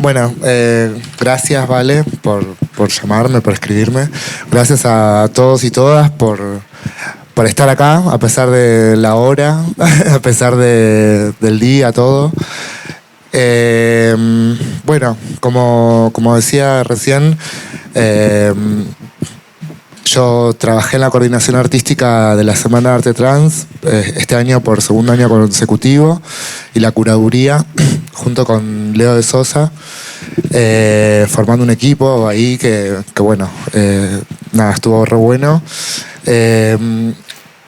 Bueno, gracias, Vale, por llamarme, por escribirme. Gracias a todos y todas por estar acá, a pesar de la hora, a pesar del día, todo. Bueno, como decía recién, yo trabajé en la coordinación artística de la Semana de Arte Trans este año por segundo año consecutivo y la curaduría junto con Leo de Sosa, formando un equipo ahí que bueno, nada, estuvo re bueno.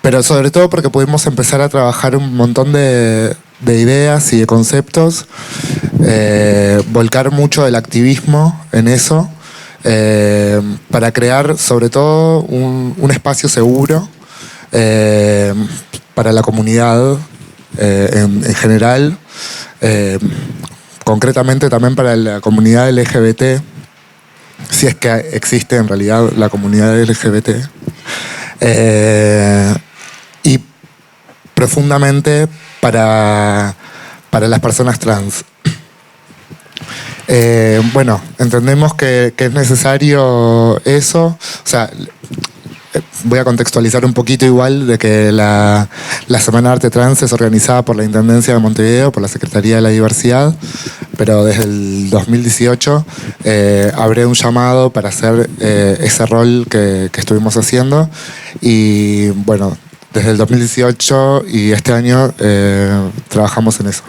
Pero sobre todo porque pudimos empezar a trabajar un montón de ideas y de conceptos, volcar mucho el activismo en eso, para crear sobre todo un espacio seguro para la comunidad en general, concretamente también para la comunidad LGBT, si es que existe en realidad la comunidad LGBT, y profundamente para las personas trans. Bueno, entendemos que es necesario eso. O sea, voy a contextualizar un poquito igual de que la Semana de Arte Trans es organizada por la Intendencia de Montevideo, por la Secretaría de la Diversidad, pero desde el 2018 abre un llamado para hacer ese rol que estuvimos haciendo. Y bueno, desde el 2018 y este año trabajamos en eso.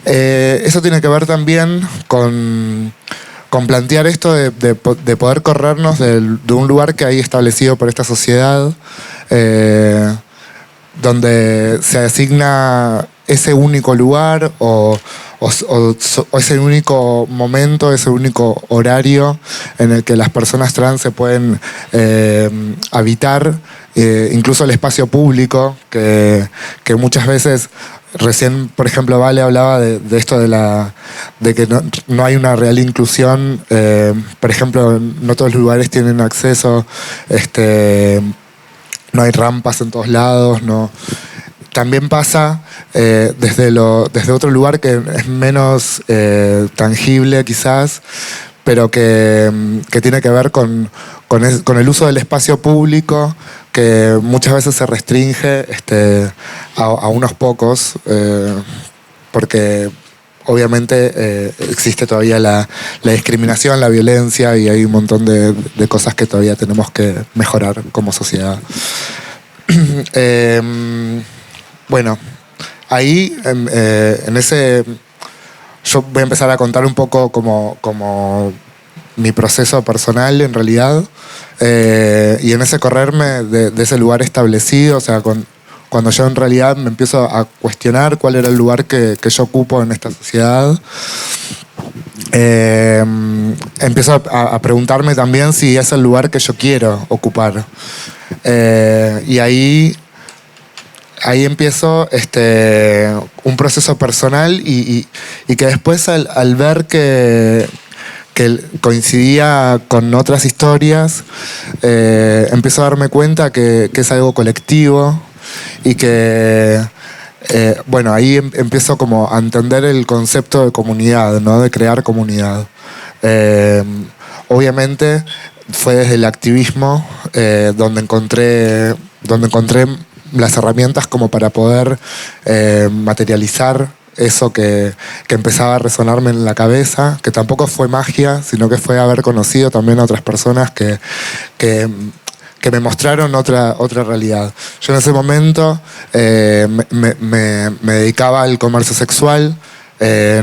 Eso tiene que ver también con plantear esto de poder corrernos de un lugar que hay establecido por esta sociedad, donde se asigna ese único lugar o ese único momento, ese único horario en el que las personas trans se pueden habitar, incluso el espacio público, que muchas veces, recién, por ejemplo, Vale hablaba de esto de que no hay una real inclusión. Por ejemplo, no todos los lugares tienen acceso, no hay rampas en todos lados, no. También pasa desde otro lugar que es menos tangible quizás, pero que tiene que ver con el uso del espacio público, que muchas veces se restringe a unos pocos, porque obviamente existe todavía la discriminación, la violencia, y hay un montón de cosas que todavía tenemos que mejorar como sociedad. Bueno, ahí en ese... Yo voy a empezar a contar un poco como mi proceso personal en realidad, y en ese correrme de ese lugar establecido, o sea, cuando yo en realidad me empiezo a cuestionar cuál era el lugar que yo ocupo en esta sociedad, empiezo a preguntarme también si es el lugar que yo quiero ocupar. Y ahí empiezo un proceso personal y que después al ver que coincidía con otras historias, empiezo a darme cuenta que es algo colectivo y que, bueno, ahí empiezo como a entender el concepto de comunidad, ¿no? De crear comunidad. Obviamente fue desde el activismo donde encontré las herramientas como para poder materializar eso que empezaba a resonarme en la cabeza, que tampoco fue magia, sino que fue haber conocido también a otras personas que me mostraron otra realidad. Yo en ese momento me dedicaba al comercio sexual.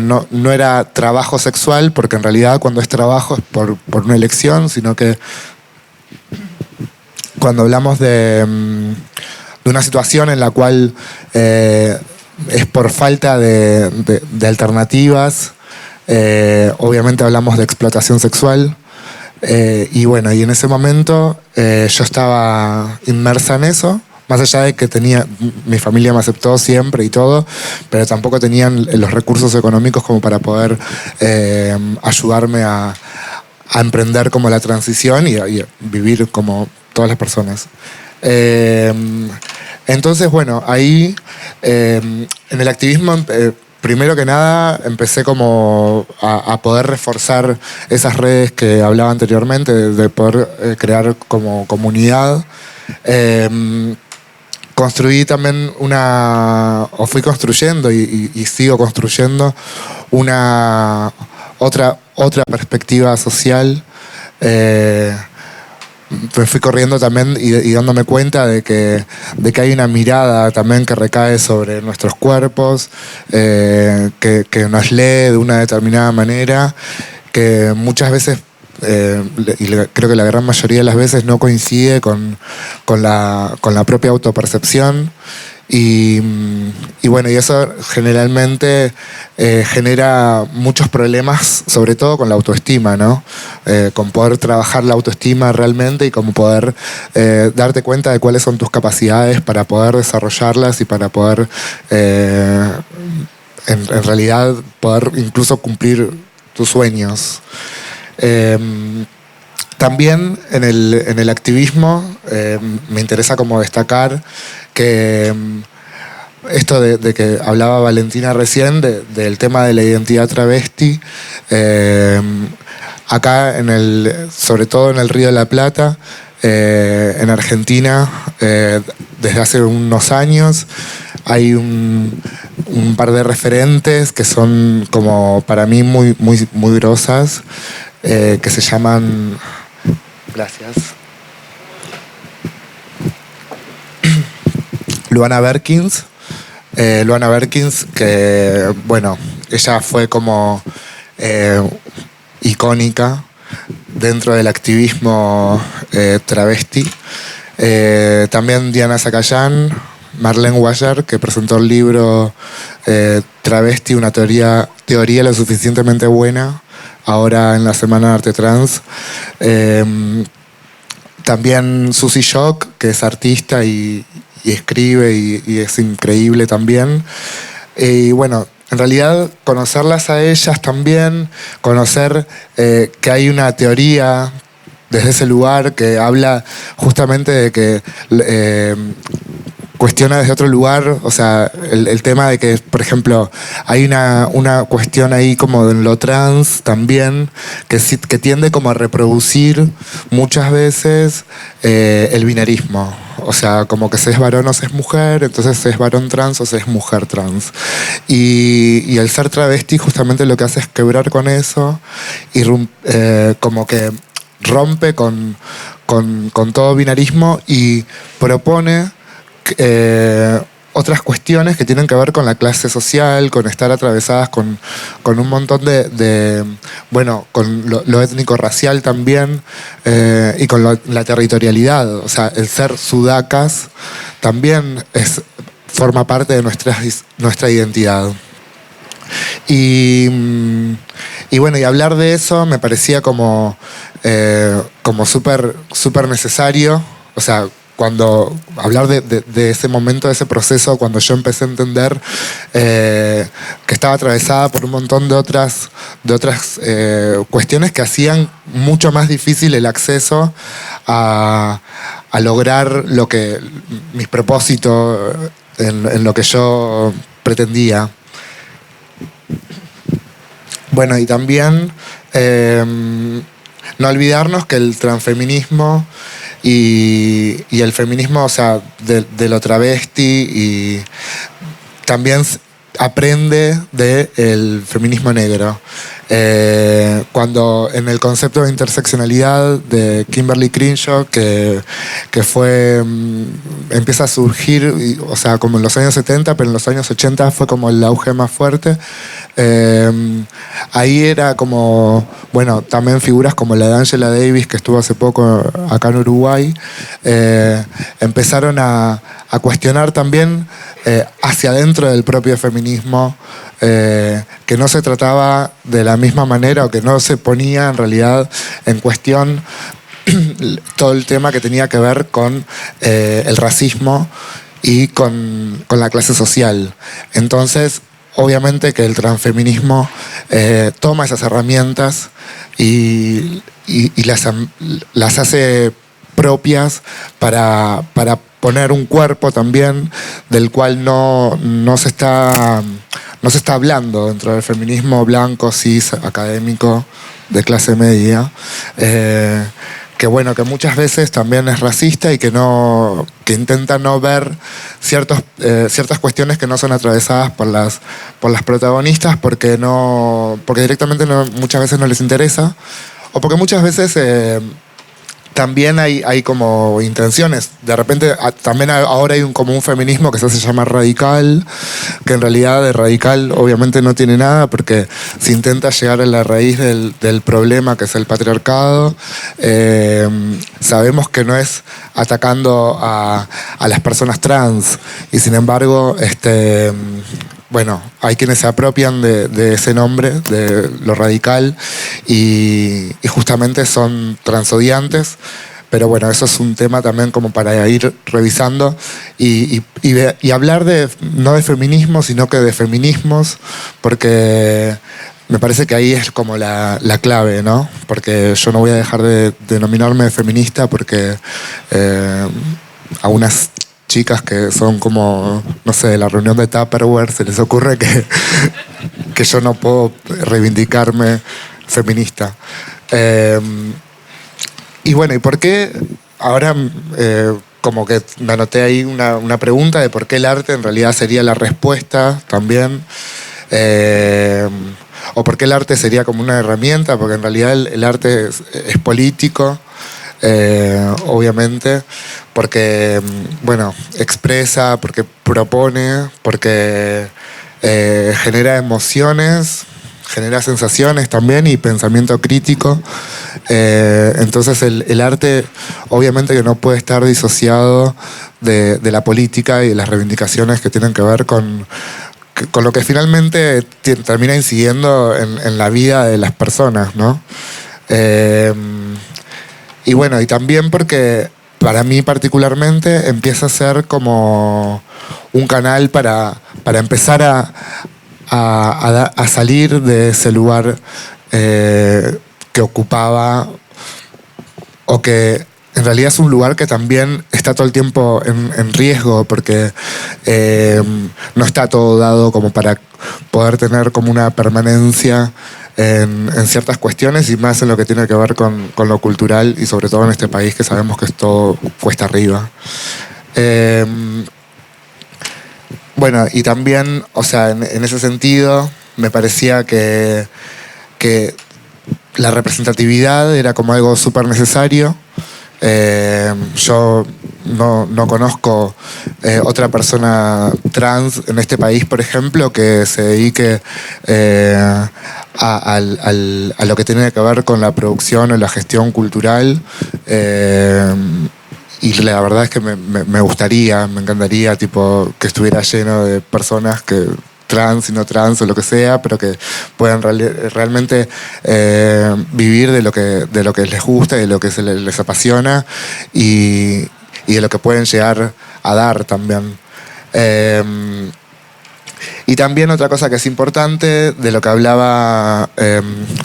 No era trabajo sexual, porque en realidad cuando es trabajo es por una elección, sino que cuando hablamos de una situación en la cual es por falta de alternativas, obviamente hablamos de explotación sexual, y bueno, y en ese momento yo estaba inmersa en eso, más allá de que mi familia me aceptó siempre y todo, pero tampoco tenían los recursos económicos como para poder ayudarme a emprender como la transición y a vivir como todas las personas. Entonces, bueno, ahí en el activismo primero que nada empecé como a poder reforzar esas redes que hablaba anteriormente, de poder crear como comunidad. Construí también fui construyendo y sigo construyendo otra perspectiva social. Me fui corriendo también y dándome cuenta de que hay una mirada también que recae sobre nuestros cuerpos, que nos lee de una determinada manera, que muchas veces, creo que la gran mayoría de las veces no coincide con la propia autopercepción. Y bueno, y eso generalmente genera muchos problemas, sobre todo con la autoestima, ¿no? Con poder trabajar la autoestima realmente y como poder darte cuenta de cuáles son tus capacidades para poder desarrollarlas y para poder, en realidad, poder incluso cumplir tus sueños. También en el activismo me interesa como destacar que esto de que hablaba Valentina recién, del tema de la identidad travesti, acá sobre todo en el Río de la Plata, en Argentina, desde hace unos años, hay un par de referentes que son como para mí muy, muy, muy grosas, que se llaman... Gracias. Luana Berkins. Luana Berkins, que, bueno, ella fue como icónica dentro del activismo travesti. También Diana Zacayán, Marlene Guayar, que presentó el libro Travesti, una teoría lo suficientemente buena, ahora en la Semana de Arte Trans. También Susie Shock, que es artista y escribe y es increíble también. Y bueno, en realidad conocerlas a ellas también, conocer que hay una teoría desde ese lugar que habla justamente de que cuestiona desde otro lugar, o sea, el tema de que, por ejemplo, hay una cuestión ahí como en lo trans también, que tiende como a reproducir muchas veces el binarismo. O sea, como que se es varón o se es mujer, entonces se es varón trans o se es mujer trans. Y el ser travesti justamente lo que hace es quebrar con eso y como que rompe con todo binarismo y propone otras cuestiones que tienen que ver con la clase social, con estar atravesadas con un montón bueno, con lo étnico-racial también, y con la territorialidad. O sea, el ser sudacas también forma parte de nuestra identidad. Y bueno, y hablar de eso me parecía como súper necesario. O sea, cuando hablar de ese momento, de ese proceso, cuando yo empecé a entender que estaba atravesada por un montón de otras cuestiones que hacían mucho más difícil el acceso a lograr mis propósitos en lo que yo pretendía. Bueno, y también no olvidarnos que el transfeminismo y el feminismo, o sea, de lo travesti, y también aprende del feminismo negro. Cuando en el concepto de interseccionalidad de Kimberly Crenshaw, que empieza a surgir, o sea, como en los años 70, pero en los años 80 fue como el auge más fuerte. Ahí era como, bueno, también figuras como la de Angela Davis, que estuvo hace poco acá en Uruguay, empezaron a cuestionar también hacia adentro del propio feminismo, que no se trataba de la misma manera, o que no se ponía en realidad en cuestión todo el tema que tenía que ver con el racismo y con la clase social. Entonces, obviamente que el transfeminismo toma esas herramientas y las hace propias para poner un cuerpo también del cual no se está hablando dentro del feminismo blanco, cis, académico, de clase media. Que bueno, que muchas veces también es racista y que intenta no ver ciertas cuestiones que no son atravesadas por las protagonistas porque directamente muchas veces no les interesa, o porque muchas veces también hay como intenciones. De repente también ahora hay como un feminismo que se llama radical, que en realidad de radical obviamente no tiene nada, porque se intenta llegar a la raíz del problema, que es el patriarcado. Sabemos que no es atacando a las personas trans, y sin embargo bueno, hay quienes se apropian de ese nombre, de lo radical, y justamente son transodiantes. Pero bueno, eso es un tema también como para ir revisando y hablar no de feminismo, sino que de feminismos, porque me parece que ahí es como la clave, ¿no? Porque yo no voy a dejar de denominarme feminista porque a unas chicas que son como, no sé, de la reunión de Tupperware, se les ocurre que yo no puedo reivindicarme feminista. Y bueno, ¿y por qué ahora como que me anoté ahí una pregunta de por qué el arte en realidad sería la respuesta también? O por qué el arte sería como una herramienta, porque en realidad el arte es político. Obviamente, porque bueno, expresa, porque propone, porque genera emociones, genera sensaciones también y pensamiento crítico. Entonces el arte obviamente que no puede estar disociado de la política y de las reivindicaciones que tienen que ver con lo que finalmente termina incidiendo en la vida de las personas, ¿no? Y bueno, y también porque para mí particularmente empieza a ser como un canal para empezar a salir de ese lugar que ocupaba, o que en realidad es un lugar que también está todo el tiempo en riesgo, porque no está todo dado como para poder tener como una permanencia en ciertas cuestiones, y más en lo que tiene que ver con lo cultural, y sobre todo en este país que sabemos que es todo cuesta arriba. Bueno, y también, o sea, en ese sentido, me parecía que la representatividad era como algo súper necesario. Yo no conozco otra persona trans en este país, por ejemplo, que se dedique a lo que tiene que ver con la producción o la gestión cultural. Y la verdad es que me gustaría, me encantaría tipo, que estuviera lleno de personas trans y no trans o lo que sea, pero que puedan realmente vivir de lo que les gusta y de lo que les apasiona, y de lo que pueden llegar a dar también. Y también otra cosa que es importante, de lo que hablaba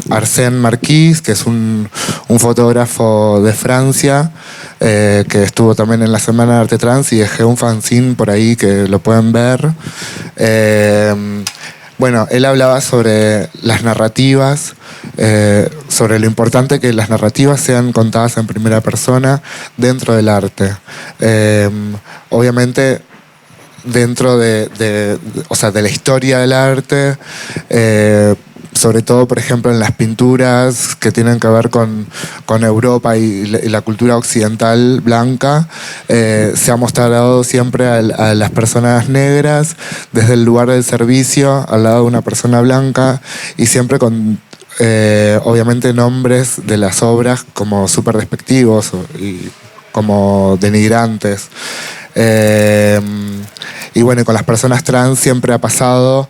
Arsène Marquis, que es un fotógrafo de Francia, que estuvo también en la Semana de Arte Trans y dejé un fanzine por ahí que lo pueden ver. Bueno, él hablaba sobre las narrativas, sobre lo importante que las narrativas sean contadas en primera persona dentro del arte. Obviamente, dentro de la historia del arte, sobre todo, por ejemplo, en las pinturas que tienen que ver con Europa y la cultura occidental blanca, se ha mostrado siempre a las personas negras desde el lugar del servicio al lado de una persona blanca, y siempre con obviamente nombres de las obras como súper despectivos y como denigrantes. Y bueno, con las personas trans siempre ha pasado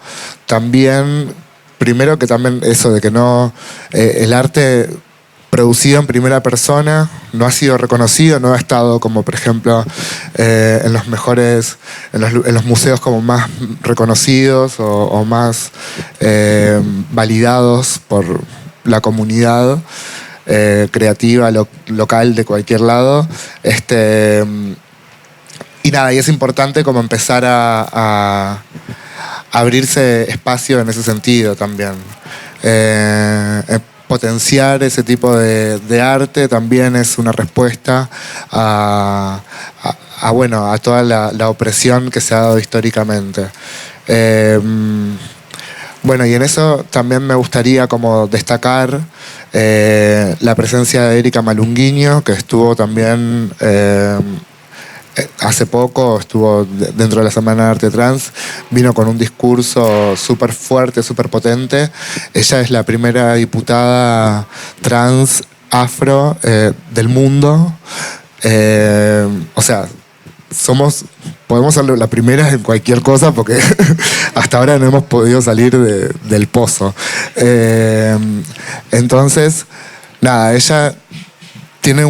también, primero que también eso de que no, el arte producido en primera persona no ha sido reconocido, no ha estado como por ejemplo en los mejores, en los museos como más reconocidos o más validados por la comunidad. creativa, local, de cualquier lado. Y nada, y es importante como empezar a abrirse espacio en ese sentido también. Potenciar ese tipo de arte también es una respuesta bueno, a toda la opresión que se ha dado históricamente. Bueno, y en eso también me gustaría como destacar la presencia de Erika Malunguinho, que estuvo también hace poco, estuvo dentro de la Semana de Arte Trans, vino con un discurso súper fuerte, súper potente. Ella es la primera diputada trans afro del mundo. O sea, podemos ser la primera en cualquier cosa porque hasta ahora no hemos podido salir del pozo. Entonces, nada, ella tiene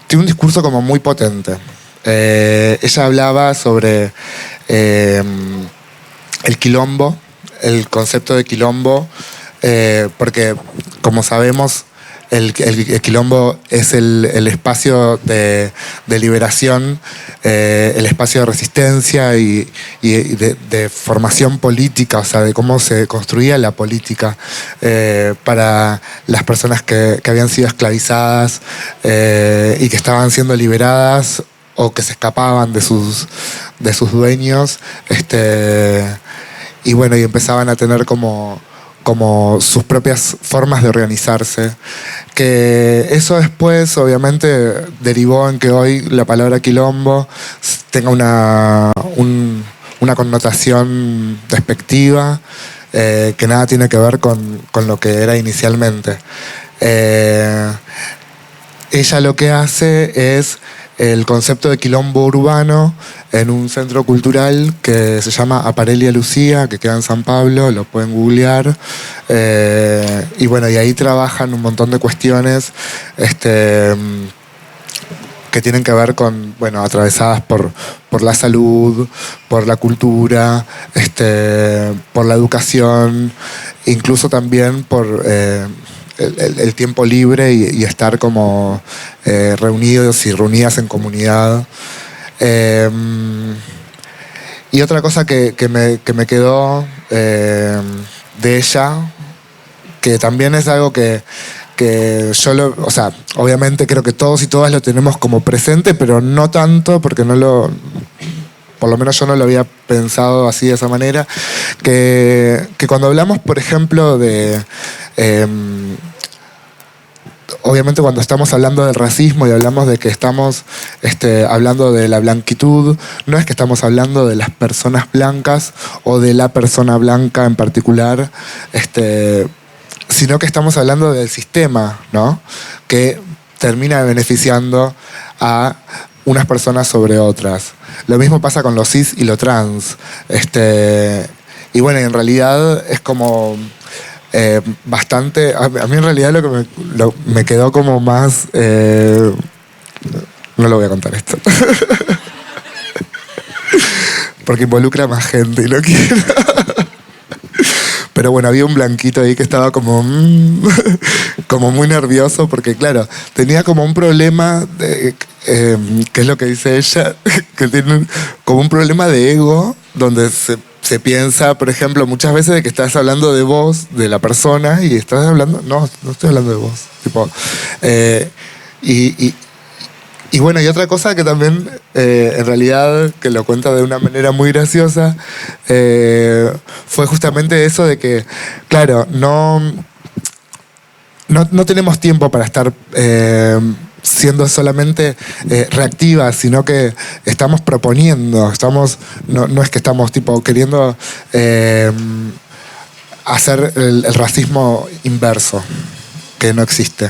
tiene un discurso como muy potente. Ella hablaba sobre el quilombo, el concepto de quilombo, porque como sabemos, el quilombo es el espacio de liberación, el espacio de resistencia y de formación política, o sea, de cómo se construía la política para las personas que habían sido esclavizadas y que estaban siendo liberadas o que se escapaban de sus dueños, y bueno, y empezaban a tener como sus propias formas de organizarse, que eso después obviamente derivó en que hoy la palabra quilombo tenga una connotación despectiva, que nada tiene que ver con lo que era inicialmente. Ella lo que hace es el concepto de quilombo urbano en un centro cultural que se llama Aparelia Lucía, que queda en San Pablo, lo pueden googlear. Y bueno, y ahí trabajan un montón de cuestiones que tienen que ver con, bueno, atravesadas por la salud, por la cultura, por la educación, incluso también por el tiempo libre y estar como reunidos y reunidas en comunidad. Y otra cosa que me quedó de ella, que también es algo que yo o sea, obviamente creo que todos y todas lo tenemos como presente, pero no tanto, porque por lo menos yo no lo había pensado así de esa manera, que cuando hablamos, por ejemplo, obviamente cuando estamos hablando del racismo y hablamos de que estamos hablando de la blanquitud, no es que estamos hablando de las personas blancas o de la persona blanca en particular, sino que estamos hablando del sistema, ¿no? Que termina beneficiando a unas personas sobre otras. Lo mismo pasa con lo cis y lo trans. Y bueno, en realidad es como bastante... A mí en realidad lo que me quedó como más... no lo voy a contar esto. Porque involucra a más gente y no quiero. Pero bueno, había un blanquito ahí que estaba como muy nervioso porque, claro, tenía como un problema, que es lo que dice ella, que tiene como un problema de ego, donde se piensa, por ejemplo, muchas veces de que estás hablando de vos, de la persona, y estás hablando... No estoy hablando de vos. Tipo, y bueno, y otra cosa que también, en realidad, que lo cuenta de una manera muy graciosa, fue justamente eso de que, claro, no tenemos tiempo para estar siendo solamente reactivas, sino que estamos proponiendo, no es que estamos tipo queriendo hacer el racismo inverso, que no existe,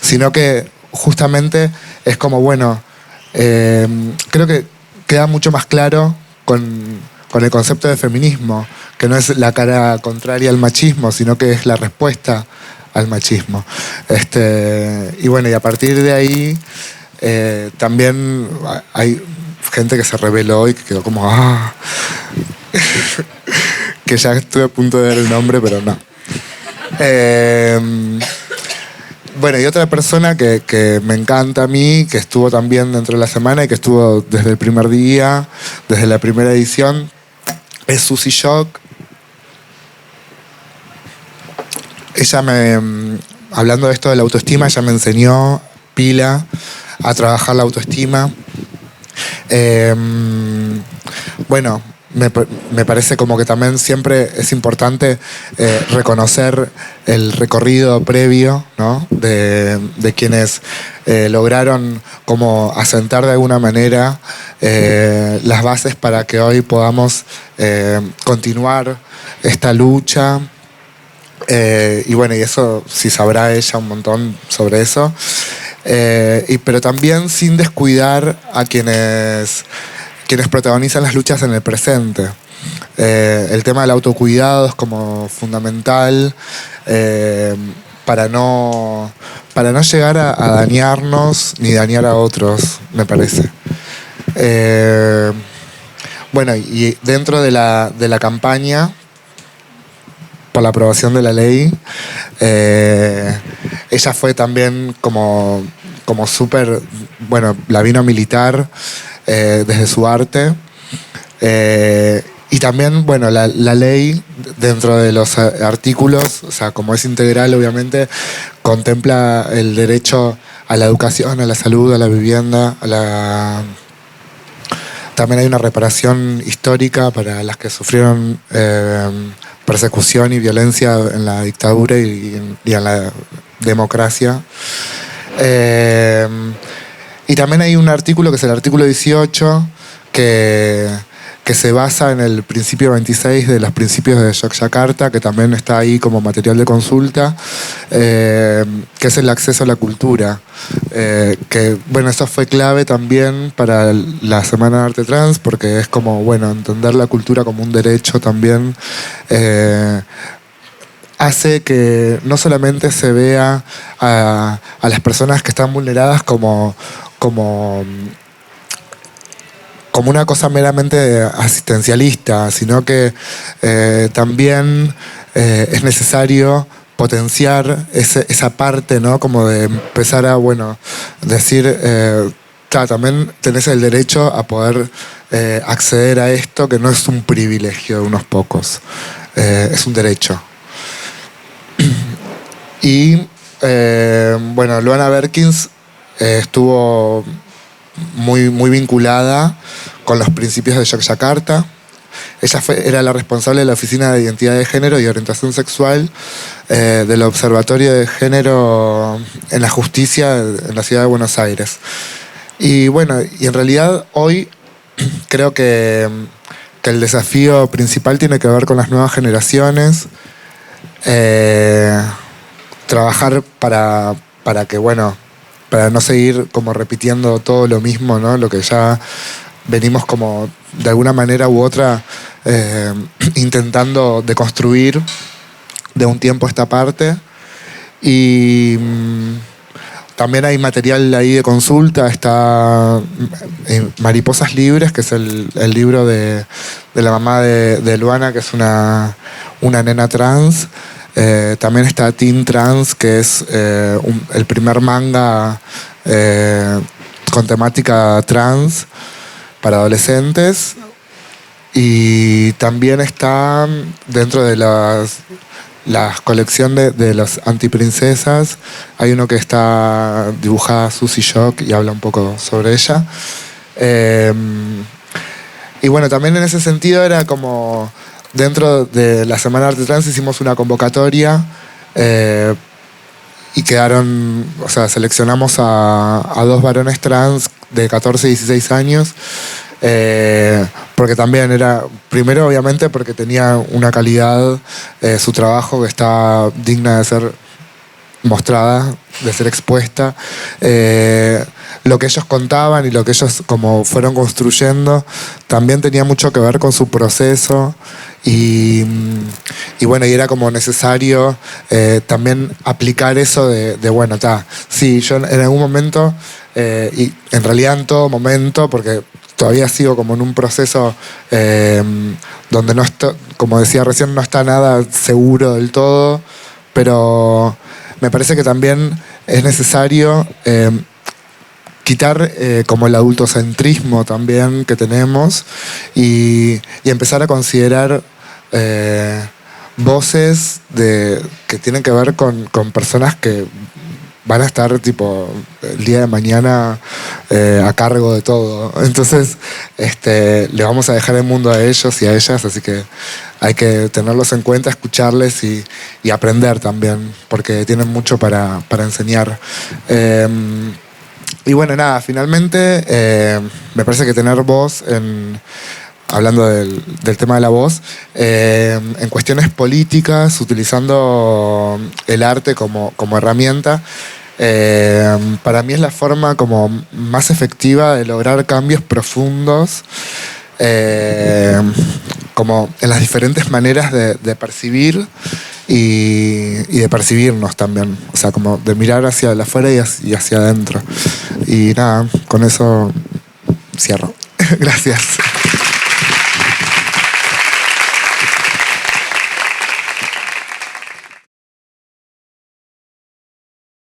sino que justamente es como, bueno, creo que queda mucho más claro con el concepto de feminismo, que no es la cara contraria al machismo, sino que es la respuesta al machismo. Y bueno, y a partir de ahí también hay gente que se rebeló y que quedó como, que ya estuve a punto de dar el nombre, pero no. Eh, bueno, y otra persona que me encanta a mí, que estuvo también dentro de la semana y que estuvo desde el primer día, desde la primera edición, es Susie Shock. Ella hablando de esto de la autoestima, ella me enseñó pila a trabajar la autoestima. Bueno, me parece como que también siempre es importante reconocer el recorrido previo, ¿no? de quienes lograron como asentar de alguna manera las bases para que hoy podamos continuar esta lucha. Y bueno, y eso sí sabrá ella un montón sobre eso. Pero también sin descuidar a quienes protagonizan las luchas en el presente. El tema del autocuidado es como fundamental para no llegar a dañarnos ni dañar a otros, me parece. Bueno, y dentro de la campaña por la aprobación de la ley, ella fue también como súper, bueno, la vino a militar desde su arte. Y también, bueno, la ley dentro de los artículos, o sea, como es integral, obviamente, contempla el derecho a la educación, a la salud, a la vivienda, también hay una reparación histórica para las que sufrieron persecución y violencia en la dictadura y en la democracia. Y también hay un artículo que es el artículo 18 que se basa en el principio 26 de los principios de Yogyakarta, que también está ahí como material de consulta, que es el acceso a la cultura. Que, bueno, eso fue clave también para la Semana de Arte Trans, porque es como, bueno, entender la cultura como un derecho también hace que no solamente se vea a las personas que están vulneradas como una cosa meramente asistencialista, sino que también es necesario potenciar esa parte, ¿no? Como de empezar a, bueno, decir, también tenés el derecho a poder acceder a esto, que no es un privilegio de unos pocos, es un derecho. Y, bueno, Luana Berkins estuvo muy, muy vinculada con los principios de Yogyakarta. Ella era la responsable de la Oficina de Identidad de Género y Orientación Sexual del Observatorio de Género en la Justicia en la Ciudad de Buenos Aires. Y bueno, y en realidad hoy creo que el desafío principal tiene que ver con las nuevas generaciones. Trabajar para que, bueno, para no seguir como repitiendo todo lo mismo, ¿no? Lo que ya venimos como de alguna manera u otra intentando deconstruir de un tiempo a esta parte. Y también hay material ahí de consulta, está Mariposas Libres, que es el libro de la mamá de Luana, que es una nena trans. También está Teen Trans, que es el primer manga con temática trans para adolescentes. Y también está dentro de la colección de las antiprincesas, hay uno que está dibujada Susie Shock y habla un poco sobre ella. Y bueno, también en ese sentido era como dentro de la Semana de Arte Trans hicimos una convocatoria y quedaron, o sea, seleccionamos a 2 varones trans de 14 y 16 años, porque también era, primero obviamente porque tenía una calidad, su trabajo que está digna de ser mostrada, de ser expuesta. Lo que ellos contaban y lo que ellos como fueron construyendo también tenía mucho que ver con su proceso y bueno, y era como necesario también aplicar eso de bueno, sí, yo en algún momento y en realidad en todo momento, porque todavía sigo como en un proceso donde no está, como decía recién, no está nada seguro del todo, pero me parece que también es necesario quitar como el adultocentrismo también que tenemos y empezar a considerar voces que tienen que ver con personas que van a estar tipo el día de mañana a cargo de todo. Entonces le vamos a dejar el mundo a ellos y a ellas, así que hay que tenerlos en cuenta, escucharles y aprender también, porque tienen mucho para enseñar. Y bueno, nada, finalmente me parece que tener voz hablando del tema de la voz, en cuestiones políticas, utilizando el arte como herramienta, para mí es la forma como más efectiva de lograr cambios profundos, como en las diferentes maneras de percibir y de percibirnos también, o sea, como de mirar hacia afuera y hacia adentro. Y nada, con eso cierro. Gracias.